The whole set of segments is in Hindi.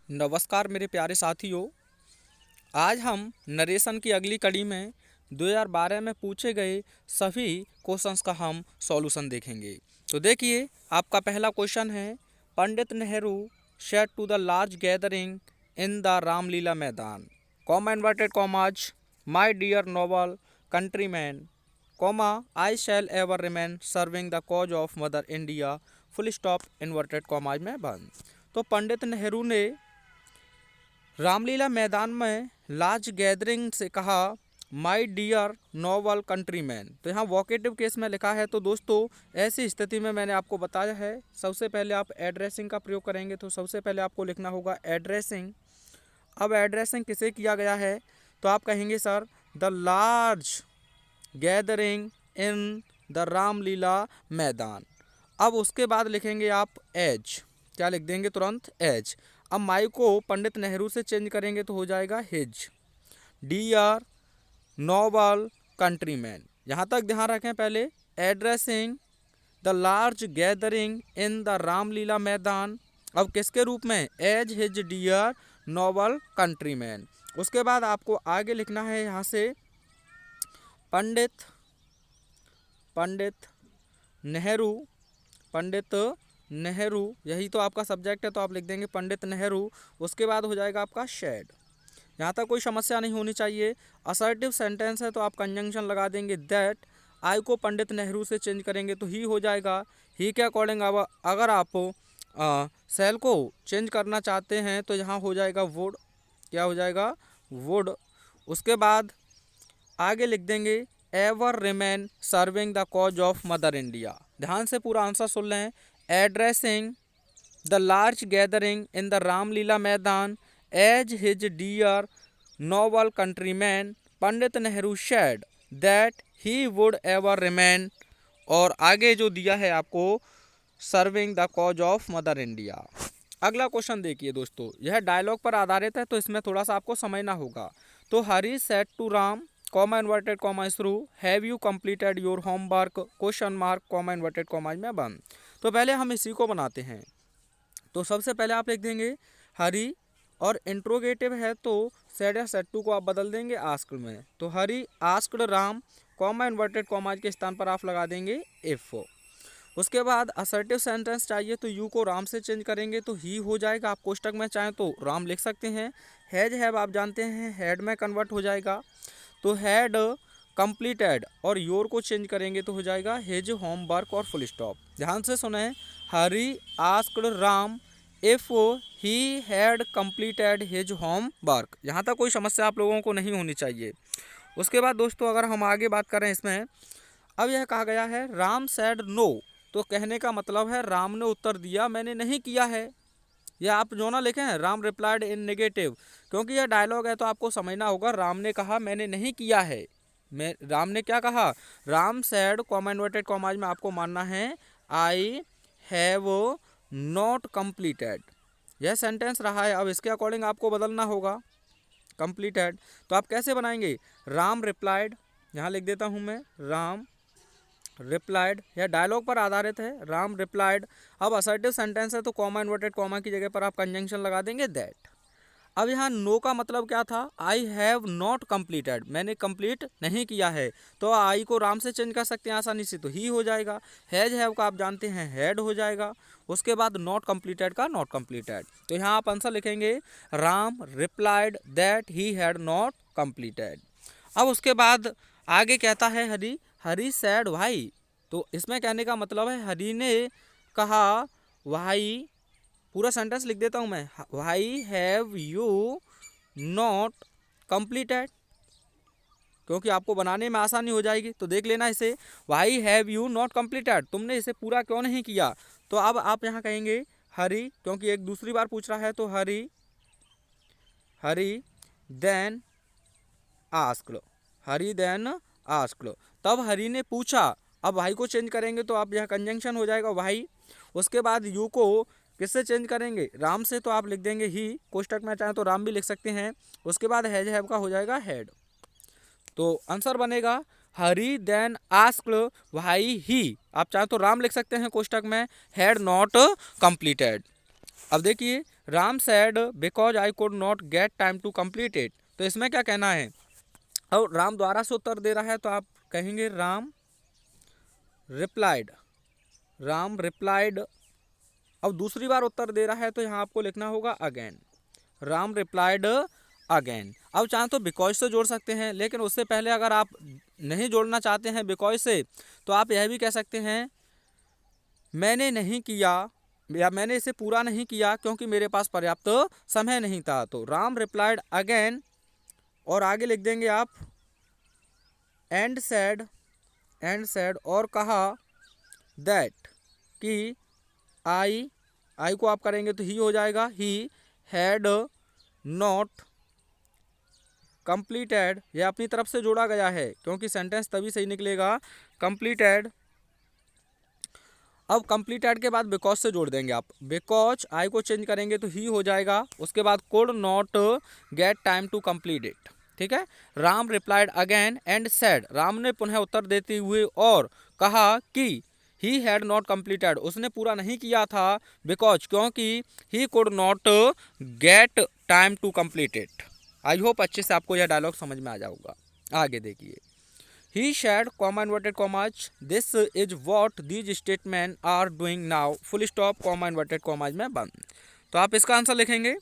नमस्कार मेरे प्यारे साथियों। आज हम नरेशन की अगली कड़ी में 2012 में पूछे गए सभी क्वेश्चंस का हम सॉल्यूशन देखेंगे। तो देखिए, आपका पहला क्वेश्चन है, Pandit Nehru said to the large gathering in the Ramlila Maidan, comma inverted commas, my dear noble countryman, comma I shall ever remain serving the cause of mother India, full stop inverted commas में बंद। तो पंडित नेहरू ने रामलीला मैदान में लार्ज गैदरिंग से कहा, माई डियर नोबल कंट्रीमैन। तो यहाँ वोकेटिव केस में लिखा है। तो दोस्तों, ऐसी स्थिति में मैंने आपको बताया है, सबसे पहले आप एड्रेसिंग का प्रयोग करेंगे। तो सबसे पहले आपको लिखना होगा एड्रेसिंग। अब एड्रेसिंग किसे किया गया है, तो आप कहेंगे sir the large gathering in the Ramlila Maidan. अब उसके बाद लिखेंगे आप एज। क्या लिख देंगे तुरंत? एज। अब माई को पंडित नेहरू से चेंज करेंगे तो हो जाएगा हिज। डियर नोबल कंट्रीमैन, यहाँ तक ध्यान रखें। पहले addressing the large gathering in the Ramlila Maidan, अब किसके रूप में? As his dear noble countryman. उसके बाद आपको आगे लिखना है यहाँ से पंडित नेहरू, पंडित नेहरू, यही तो आपका सब्जेक्ट है, तो आप लिख देंगे पंडित नेहरू। उसके बाद हो जाएगा आपका शेड। यहाँ तक कोई समस्या नहीं होनी चाहिए। असर्टिव सेंटेंस है तो आप कंजंक्शन लगा देंगे दैट। आई को पंडित नेहरू से चेंज करेंगे तो ही हो जाएगा। ही के अकॉर्डिंग अब अगर आप सेल को चेंज करना चाहते हैं तो यहाँ हो जाएगा वुड। क्या हो जाएगा? वुड। उसके बाद आगे लिख देंगे ever remain serving the cause of mother India. ध्यान से पूरा आंसर सुन लें। Addressing the large gathering in the Ramlila Maidan, as his dear noble countryman, Pandit Nehru said that he would ever remain, और आगे जो दिया है आपको serving the cause of mother India. अगला क्वेश्चन देखिए दोस्तों, यह डायलॉग पर आधारित है तो इसमें थोड़ा सा आपको समझना होगा। तो Hari said to Ram, comma inverted comma through, have you completed your homework, question mark, comma inverted commas में बंद। तो पहले हम इसी को बनाते हैं। तो सबसे पहले आप लिख देंगे हरी, और इंट्रोगेटिव है तो सेड या सेड टू को आप बदल देंगे आस्क्ड में। तो Hari asked Ram, comma inverted commas के स्थान पर आप लगा देंगे इफ। उसके बाद असर्टिव सेंटेंस चाहिए तो यू को राम से चेंज करेंगे तो ही हो जाएगा। आप कोष्टक में चाहें तो राम लिख सकते हैं। हैज हैव आप जानते हैं हेड में कन्वर्ट हो जाएगा, तो हैड कंप्लीटेड, और योर को चेंज करेंगे तो हो जाएगा हिज होमवर्क और फुल स्टॉप। ध्यान से सुने, Hari asked Ram if he had completed his homework. यहाँ तक कोई समस्या आप लोगों को नहीं होनी चाहिए। उसके बाद दोस्तों, अगर हम आगे बात करें इसमें, अब यह कहा गया है राम सैड नो। तो कहने का मतलब है राम ने उत्तर दिया मैंने नहीं किया है। यह आप जो ना लिखें राम रिप्लाइड इन नेगेटिव, क्योंकि यह डायलॉग है तो आपको समझना होगा राम ने कहा मैंने नहीं किया है। मैं राम ने क्या कहा? Ram sad, comma inverted commas में आपको मानना है आई हैव नॉट कंप्लीटेड। यह सेंटेंस रहा है, अब इसके अकॉर्डिंग आपको बदलना होगा कंप्लीटेड। तो आप कैसे बनाएंगे? राम रिप्लाइड, यहाँ लिख देता हूँ मैं राम रिप्लाइड, यह डायलॉग पर आधारित है, राम रिप्लाइड। अब असर्टिव सेंटेंस है तो कॉमा इन्वर्टेड कॉमा की जगह पर आप कंजंक्शन लगा देंगे दैट। अब यहाँ नो का मतलब क्या था? आई हैव नॉट कंप्लीटेड, मैंने कंप्लीट नहीं किया है। तो आई को राम से चेंज कर सकते हैं आसानी से, तो ही हो जाएगा। हैज हैव का आप जानते हैं हैड हो जाएगा। उसके बाद नॉट कंप्लीटेड का नॉट कंप्लीटेड। तो यहाँ आप आंसर लिखेंगे Ram replied that he had not completed. अब उसके बाद आगे कहता है हरी सैड भाई। तो इसमें कहने का मतलब है हरी ने कहा भाई, पूरा सेंटेंस लिख देता हूँ मैं, why have you not completed, क्योंकि आपको बनाने में आसानी हो जाएगी। तो देख लेना इसे, why have you not completed, तुमने इसे पूरा क्यों नहीं किया। तो अब आप यहाँ कहेंगे हरी, क्योंकि एक दूसरी बार पूछ रहा है, तो हरी देन आस्क्ड, हरी देन आस्क्ड, तब हरी ने पूछा। अब भाई को चेंज करेंगे तो आप यह कंजंक्शन हो जाएगा भाई। उसके बाद यू को किससे चेंज करेंगे? राम से, तो आप लिख देंगे ही, कोष्टक में चाहें तो राम भी लिख सकते हैं। उसके बाद हैज हैव का हो जाएगा हैड। तो आंसर बनेगा हरी देन आस्क्ड भाई ही, आप चाहें तो राम लिख सकते हैं कोष्टक में, हैड नॉट कंप्लीटेड। अब देखिए Ram said because I could not get time to complete it. तो इसमें क्या कहना है, और राम द्वारा से उत्तर दे रहा है तो आप कहेंगे राम रिप्लाइड, राम रिप्लाइड। अब दूसरी बार उत्तर दे रहा है तो यहाँ आपको लिखना होगा अगेन, राम रिप्लाइड अगेन। अब चाहें तो बिकॉज से जोड़ सकते हैं, लेकिन उससे पहले अगर आप नहीं जोड़ना चाहते हैं बिकॉज से तो आप यह भी कह सकते हैं मैंने नहीं किया या मैंने इसे पूरा नहीं किया क्योंकि मेरे पास पर्याप्त समय नहीं था। तो राम रिप्लाइड अगेन और आगे लिख देंगे आप एंड सेड और कहा दैट कि आई को आप करेंगे तो ही हो जाएगा, ही हैड नॉट कंप्लीटेड। यह अपनी तरफ से जोड़ा गया है क्योंकि सेंटेंस तभी सही निकलेगा कंप्लीटेड। अब कंप्लीटेड के बाद बिकॉज से जोड़ देंगे आप, बिकॉज आई को चेंज करेंगे तो ही हो जाएगा, उसके बाद could not get time to complete it. ठीक है, Ram replied again and said, Ram ने पुनः उत्तर देते हुए और कहा कि ही हैड नॉट कंप्लीटेड, उसने पूरा नहीं किया था, बिकॉज क्योंकि he could not get time to complete it. I hope अच्छे से आपको यह डायलॉग समझ में आ जाऊगा। आगे देखिए, he said comma inverted commas, this is what these statement are doing now, full stop comma inverted commas में बंद। तो आप इसका आंसर लिखेंगे,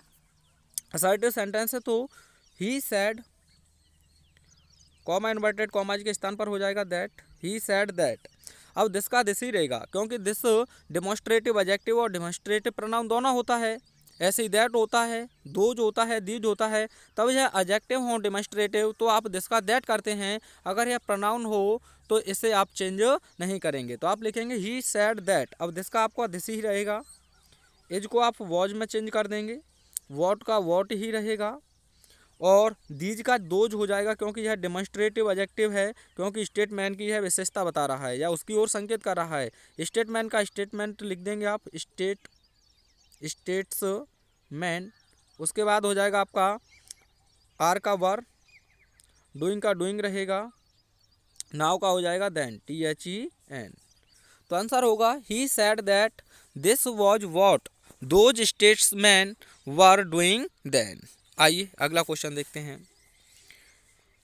असर्टिव सेंटेंस है तो ही सेड कॉमा इन्वर्टेड कॉमाज के स्थान पर हो जाएगा दैट, ही सेड दैट। अब दिस का दिस ही रहेगा क्योंकि दिस डेमोस्ट्रेटिव एडजेक्टिव और डेमोस्ट्रेटिव प्रोनाउन दोनों होता है। ऐसे ही दैट होता है, दोज होता है, दीज होता है। तब यह एडजेक्टिव हो डेमोस्ट्रेटिव तो आप दिस का दैट करते हैं, अगर यह प्रोनाउन हो तो इसे आप चेंज नहीं करेंगे। तो आप लिखेंगे ही सेड दैट। अब दिस का आपका दिस ही रहेगा, एज को आप वॉज में चेंज कर देंगे, वॉट का वॉट ही रहेगा, और दीज का दोज हो जाएगा क्योंकि यह डेमोस्ट्रेटिव एडजेक्टिव है, क्योंकि स्टेटमेंट की यह विशेषता बता रहा है या उसकी ओर संकेत कर रहा है। स्टेटमेंट का स्टेटमेंट लिख देंगे आप, स्टेट्स मैन। उसके बाद हो जाएगा आपका आर का वर, डूइंग का डूइंग रहेगा, नाउ का हो जाएगा देन, THEN। तो आंसर होगा he said that this was what those statesman were doing then. आइए अगला क्वेश्चन देखते हैं।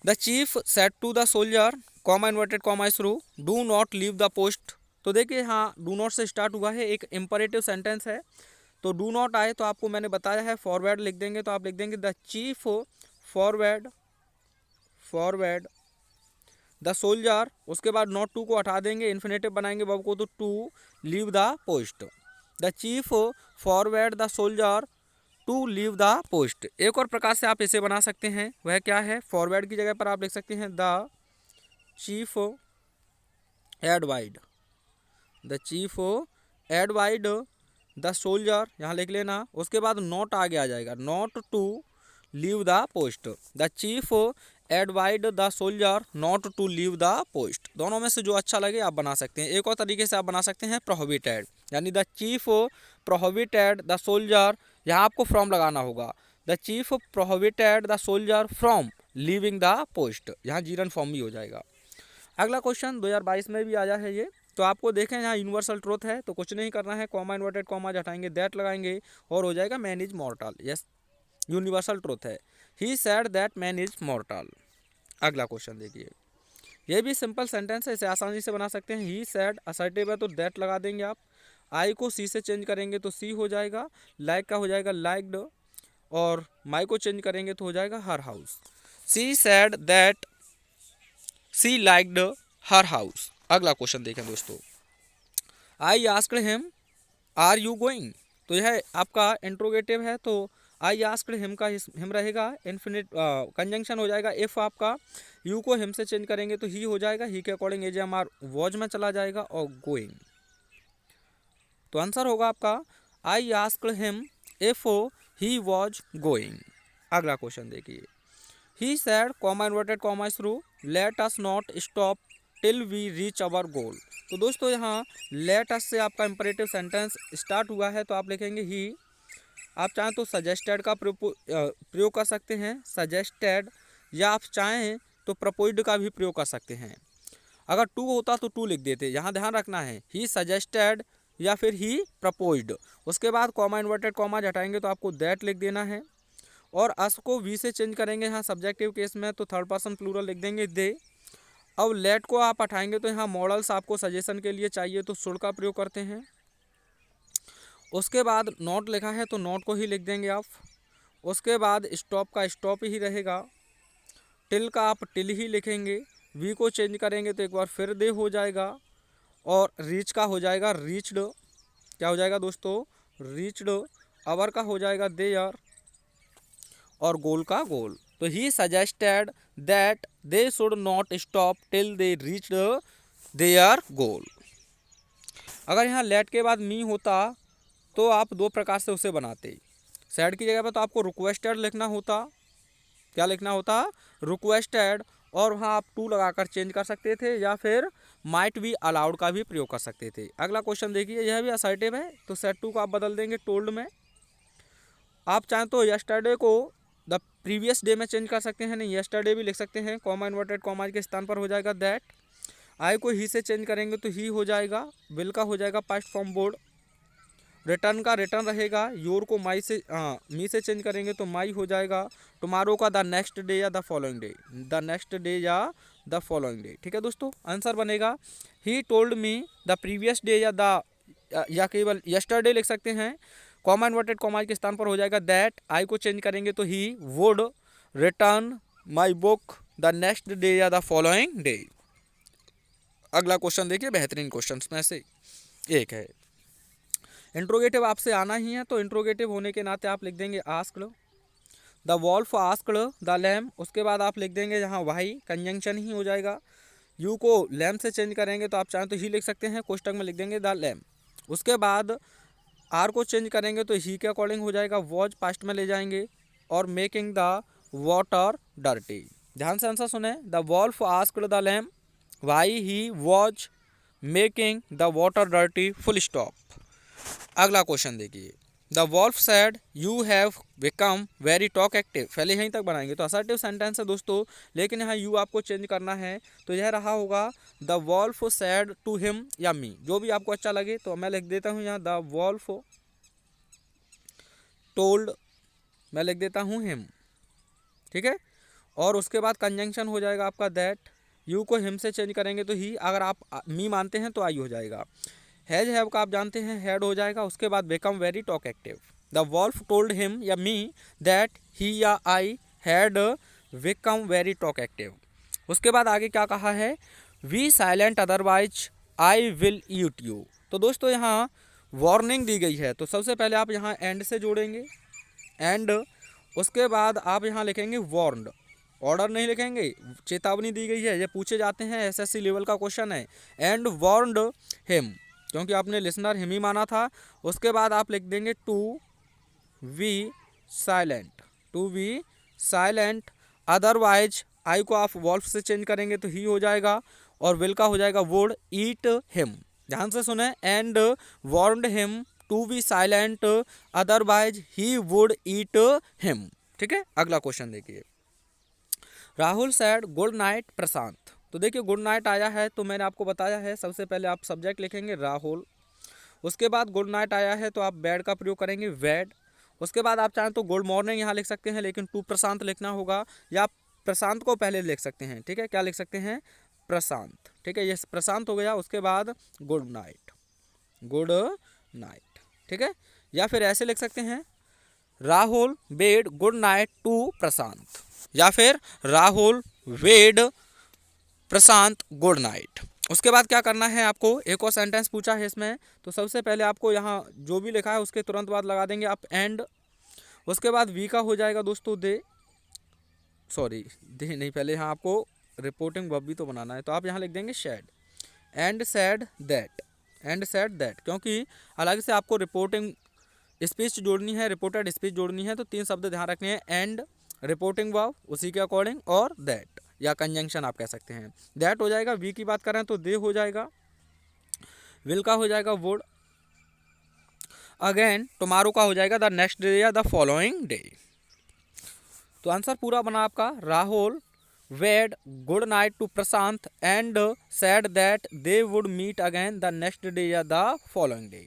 The chief said to the soldier comma inverted comma through do not leave the post. तो देखिए हाँ, डू नॉट से स्टार्ट हुआ है, एक इंपरेटिव सेंटेंस है। तो डू नॉट आए तो आपको मैंने बताया है फॉरवर्ड लिख देंगे, तो आप लिख देंगे the chief forward the soldier. उसके बाद नॉट टू को हटा देंगे, इन्फिनेटिव बनाएंगे वर्ब को, तो to leave the post. The chief forward the soldier to leave the post. एक और प्रकार से आप इसे बना सकते हैं, वह क्या है, फॉरवर्ड की जगह पर आप लिख सकते हैं द चीफ एडवाइड द सोल्जर, यहाँ लिख लेना। उसके बाद नॉट आगे आ जाएगा, not to leave the post. The chief एडवाइड the soldier not to leave the post. दोनों में से जो अच्छा लगे आप बना सकते हैं। एक और तरीके से आप बना सकते हैं प्रोहिबिटेड, यानी the chief prohibited the soldier, यहाँ आपको फ्रॉम लगाना होगा, the chief prohibited the soldier from leaving the post, यहाँ जीरन फॉर्म भी हो जाएगा। अगला क्वेश्चन 2022 में भी आया है ये, तो आपको देखें यहाँ यूनिवर्सल ट्रूथ है, तो कुछ नहीं करना है, कॉमा इन्वर्टेड कॉमा हटाएंगे, दैट लगाएंगे और हो जाएगा man is mortal. Yes, universal truth है, he said that man is mortal. अगला क्वेश्चन देखिए, ये भी सिंपल सेंटेंस है, इसे आसानी से बना सकते हैं। ही सेड असर्टिव है तो दैट लगा देंगे आप, आई को सी से चेंज करेंगे तो सी हो जाएगा, लाइक का हो जाएगा लाइक्ड, और माई को चेंज करेंगे तो हो जाएगा her house. She said that she liked her house. अगला क्वेश्चन देखें दोस्तों, I asked him are you going. तो यह आपका इंट्रोगेटिव है, तो आई आस्क्ड हिम का हिम रहेगा, इन्फिनिट कंजंक्शन हो जाएगा इफ आपका, यू को हिम से चेंज करेंगे तो ही हो जाएगा, ही के according is am are was में चला जाएगा, और गोइंग। तो आंसर होगा आपका I asked him if he was going. अगला क्वेश्चन देखिए, he said comma inverted comma through let us not stop till we reach our goal. तो दोस्तों यहाँ लेट अस से आपका इंपरेटिव सेंटेंस स्टार्ट हुआ है, तो आप लिखेंगे ही। आप चाहें तो सजेस्टेड का प्रयोग कर सकते हैं, सजेस्टेड, या आप चाहें तो प्रपोज्ड का भी प्रयोग कर सकते हैं। अगर टू होता तो टू लिख देते, यहाँ ध्यान रखना है, ही सजेस्टेड या फिर ही प्रपोज्ड। उसके बाद कॉमा इन्वर्टेड कॉमा हटाएंगे तो आपको दैट लिख देना है। और अस को वी से चेंज करेंगे यहाँ सब्जेक्टिव केस में तो थर्ड पर्सन प्लूरल लिख देंगे दे। अब लेट को आप हटाएंगे तो यहाँ मॉडल्स आपको सजेशन के लिए चाहिए तो शुड का प्रयोग करते हैं। उसके बाद नोट लिखा है तो नोट को ही लिख देंगे आप। उसके बाद स्टॉप का स्टॉप ही रहेगा। टिल का आप टिल ही लिखेंगे। वी को चेंज करेंगे तो एक बार फिर दे हो जाएगा। और रीच का हो जाएगा रीच्ड। क्या हो जाएगा दोस्तों? रीच्ड। अवर का हो जाएगा देयर। और गोल का गोल। तो he suggested that they should not stop till they reached there गोल। अगर यहाँ लेट के बाद मी होता तो आप दो प्रकार से उसे बनाते। सैड की जगह पर तो आपको रिक्वेस्टेड लिखना होता। क्या लिखना होता? रिक्वेस्टेड। और वहाँ आप टू लगाकर चेंज कर सकते थे या फिर माइट बी अलाउड का भी प्रयोग कर सकते थे। अगला क्वेश्चन देखिए, यह भी असर्टिव है तो सेट टू को आप बदल देंगे टोल्ड में। आप चाहें तो यस्टरडे को द प्रीवियस डे में चेंज कर सकते हैं, नहीं यस्टरडे भी लिख सकते हैं। कॉमा इन्वर्टेड कॉमा के स्थान पर हो जाएगा दैट। आई को ही से चेंज करेंगे तो ही हो जाएगा। विल का हो जाएगा पास्ट फॉर्म बोर्ड। रिटर्न का रिटर्न रहेगा। योर को माई से मी से चेंज करेंगे तो माई हो जाएगा। टुमारो का द नेक्स्ट डे या the following day, the next day या द फॉलोइंग डे। ठीक है दोस्तों, आंसर बनेगा he told me the previous day या केवल यस्टरडे लिख सकते हैं। कॉमा इन्वर्टेड कॉमा के स्थान पर हो जाएगा दैट। आई को चेंज करेंगे तो he would return my book the next day या द फॉलोइंग डे। अगला क्वेश्चन देखिए, बेहतरीन क्वेश्चन में से एक है। इंट्रोगेटिव आपसे आना ही है तो इंट्रोगेटिव होने के नाते आप लिख देंगे asked the wolf asked the lamb. उसके बाद आप लिख देंगे यहाँ वाई, कंजंक्शन ही हो जाएगा। यू को लैम से चेंज करेंगे तो आप चाहें तो ही लिख सकते हैं, कोष्टक में लिख देंगे द लैम। उसके बाद आर को चेंज करेंगे तो ही के अकॉर्डिंग हो जाएगा वॉज, पास्ट में ले जाएंगे। और मेकिंग द वाटर डर्टी। ध्यान से आंसर सुने, the wolf asked the lamb why he was making the water dirty, full stop. अगला क्वेश्चन देखिए, the wolf said you have become very talkative. पहले यहीं तक बनाएंगे तो असर्टिव सेंटेंस है दोस्तों, लेकिन यहाँ यू आपको चेंज करना है तो यह रहा होगा the wolf said to him या मी, जो भी आपको अच्छा लगे। तो मैं लिख देता हूँ यहाँ द वॉल्फ टोल्ड, मैं लिख देता हूँ हिम। ठीक है, और उसके बाद कंजंक्शन हो जाएगा आपका दैट। यू को हिम से चेंज करेंगे तो ही, अगर आप मी मानते हैं तो आई हो जाएगा। हैज हैव का आप जानते हैं हैड हो जाएगा। उसके बाद become very talkative. The wolf told him या मी दैट ही या I had become very talkative. उसके बाद आगे क्या कहा है, be silent otherwise I will eat you. तो दोस्तों यहाँ वार्निंग दी गई है तो सबसे पहले आप यहाँ एंड से जोड़ेंगे एंड। उसके बाद आप यहाँ लिखेंगे वार्नड, ऑर्डर नहीं लिखेंगे, चेतावनी दी गई है, ये पूछे जाते हैं, एसएससी लेवल का क्वेश्चन है। एंड वार्नड हिम, क्योंकि आपने लिसनर हिम ही माना था। उसके बाद आप लिख देंगे to be silent, to be silent otherwise. I को आप वॉल्फ से चेंज करेंगे तो ही हो जाएगा। और विल का हो जाएगा वुड ईट हिम। ध्यान से सुने, and warned him to be silent otherwise he would eat him. ठीक है, अगला क्वेश्चन देखिए, Rahul said good night Prashant. तो देखिए गुड नाइट आया है तो मैंने आपको बताया है, सबसे पहले आप सब्जेक्ट लिखेंगे राहुल। उसके बाद गुड नाइट आया है तो आप बैड का प्रयोग करेंगे वैड। उसके बाद आप चाहें तो गुड मॉर्निंग यहाँ लिख सकते हैं, लेकिन टू प्रशांत लिखना होगा, या प्रशांत को पहले लिख सकते हैं। ठीक है, क्या लिख सकते हैं? प्रशांत। ठीक है, ये प्रशांत हो गया। उसके बाद गुड नाइट, गुड नाइट। ठीक है, या फिर ऐसे लिख सकते हैं, Rahul bade good night to Prashant, या फिर Rahul bade Prashant good night. उसके बाद क्या करना है आपको, एक और सेंटेंस पूछा है इसमें, तो सबसे पहले आपको यहाँ जो भी लिखा है उसके तुरंत बाद लगा देंगे आप एंड। उसके बाद वी का हो जाएगा दोस्तों दे, सॉरी दे नहीं, पहले यहाँ आपको रिपोर्टिंग वर्ब भी तो बनाना है, तो आप यहाँ लिख देंगे said, and said that, and said that, क्योंकि अलग से आपको रिपोर्टिंग स्पीच जोड़नी है, रिपोर्टेड स्पीच जोड़नी है, तो तीन शब्द ध्यान रखने हैं, एंड, रिपोर्टिंग वर्ब उसी के अकॉर्डिंग, और दैट या कंजंक्शन आप कह सकते हैं। दैट हो जाएगा, वी की बात करें तो दे हो जाएगा, विल का हो जाएगा वुड, अगेन टुमारो का हो जाएगा द नेक्स्ट डे या द फॉलोइंग डे। तो आंसर पूरा बना आपका, Rahul bade good night to Prashant and said that they would meet again the next day या द फॉलोइंग डे।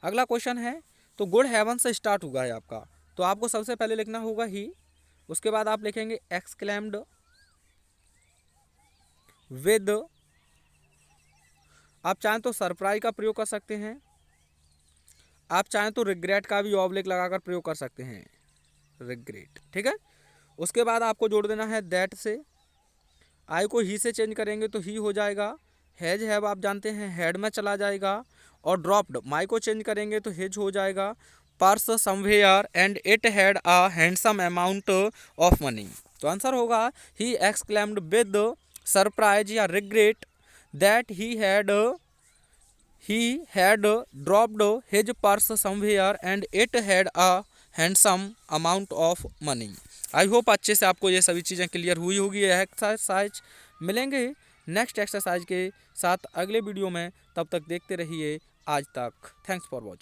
अगला क्वेश्चन है, तो गुड हेवन से स्टार्ट हुआ है आपका, तो आपको सबसे पहले लिखना होगा ही, उसके बाद आप लिखेंगे एक्सक्लेम्ड विद, आप चाहें तो सरप्राइज का प्रयोग कर सकते हैं, आप चाहें तो रिग्रेट का भी ऑब्लिक लगाकर प्रयोग कर सकते हैं, रिग्रेट, ठीक है। उसके बाद आपको जोड़ देना है दैट से, आई को ही से चेंज करेंगे तो ही हो जाएगा, हैज हैव आप जानते हैं हैड में चला जाएगा, और ड्रॉप्ड माई को चेंज करेंगे तो हेज हो जाएगा, purse somewhere and it had a handsome amount of money. तो आंसर होगा ही एक्सक्लेम्ड विद सरप्राइज या regret that he had dropped his purse somewhere and it had a handsome amount of money। I hope अच्छे से आपको ये सभी चीज़ें क्लियर हुई होगी। यह एक्सरसाइज मिलेंगे नेक्स्ट एक्सरसाइज के साथ अगले वीडियो में, तब तक देखते रहिए आज तक। Thanks for watching.